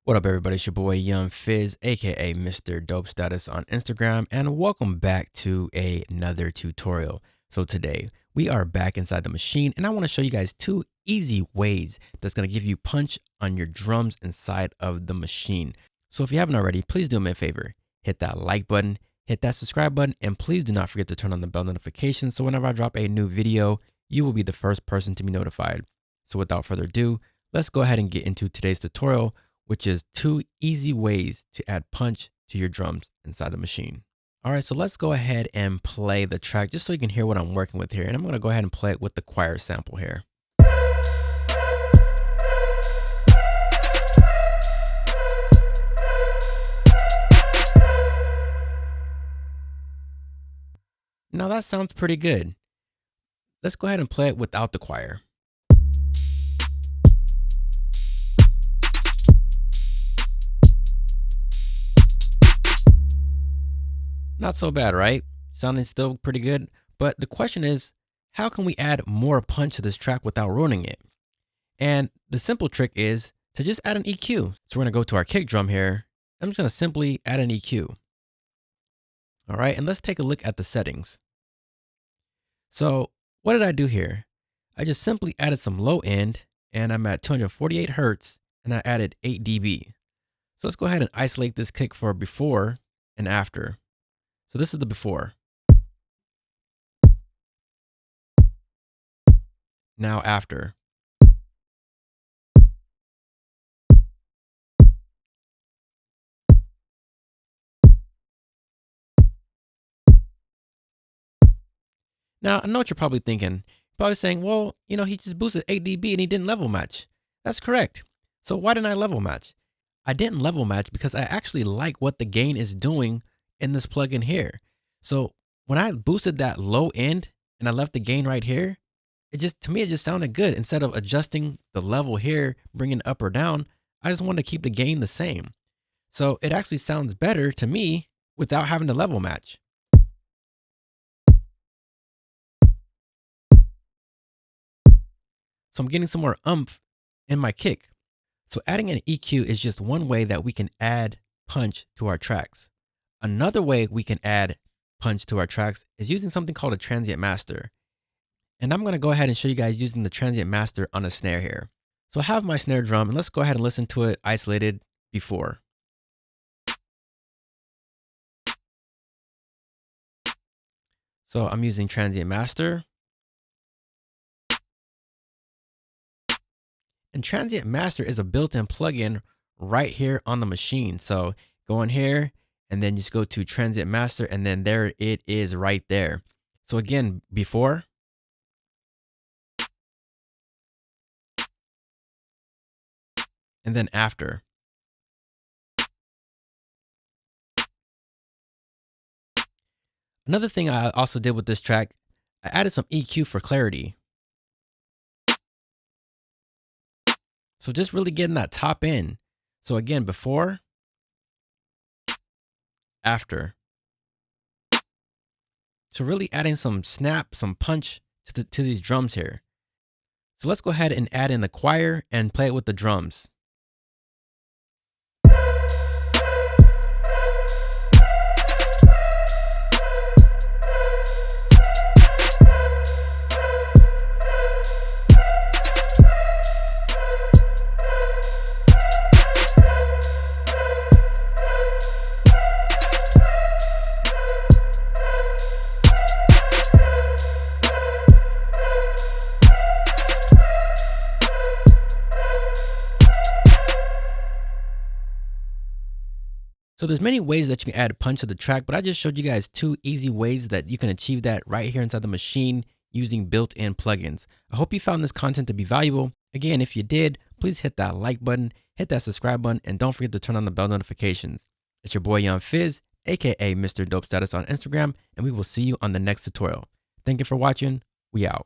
What up, everybody? It's your boy Young Fizz, aka Mr.Dopestatus on Instagram, and welcome back to another tutorial. So today we are back inside the machine, and I want to show you guys two easy ways that's going to give you punch on your drums inside of the machine. So if you haven't already, please do me a favor, hit that like button, hit that subscribe button, and please do not forget to turn on the bell notification so whenever I drop a new video, you will be the first person to be notified. So without further ado, let's go ahead and get into today's tutorial, which is two easy ways to add punch to your drums inside the machine. All right, so let's go ahead and play the track just so you can hear what I'm working with here. And I'm gonna go ahead and play it with the choir sample here. Now that sounds pretty good. Let's go ahead and play it without the choir. Not so bad, right? Sounding still pretty good. But the question is, how can we add more punch to this track without ruining it? And the simple trick is to just add an EQ. So we're gonna go to our kick drum here. I'm just gonna simply add an EQ. All right, and let's take a look at the settings. So what did I do here? I just simply added some low end, and I'm at 248 Hertz, and I added 8 dB. So let's go ahead and isolate this kick for before and after. So this is the before. Now after. Now, I know what you're probably thinking. Probably saying, well, he just boosted 8 dB and he didn't level match. That's correct. So why didn't I level match? I didn't level match because I actually like what the gain is doing in this plugin here. So when I boosted that low end and I left the gain right here, to me, it just sounded good. Instead of adjusting the level here, bringing it up or down, I just wanted to keep the gain the same. So it actually sounds better to me without having to level match. So I'm getting some more oomph in my kick. So adding an EQ is just one way that we can add punch to our tracks. Another way we can add punch to our tracks is using something called a transient master. And I'm going to go ahead and show you guys using the transient master on a snare here. So I have my snare drum, and let's go ahead and listen to it isolated before. So I'm using transient master. And transient master is a built-in plugin right here on the machine. So go in here and then just go to transient master, and then there it is right there. So again, before. And then after. Another thing I also did with this track, I added some EQ for clarity. So just really getting that top end. So again, before, after. So really adding some snap, some punch to these drums here. So let's go ahead and add in the choir and play it with the drums. So there's many ways that you can add punch to the track, but I just showed you guys two easy ways that you can achieve that right here inside the machine using built-in plugins. I hope you found this content to be valuable. Again, if you did, please hit that like button, hit that subscribe button, and don't forget to turn on the bell notifications. It's your boy Young Fizz, aka Mr. Dopestatus on Instagram, and we will see you on the next tutorial. Thank you for watching. We out.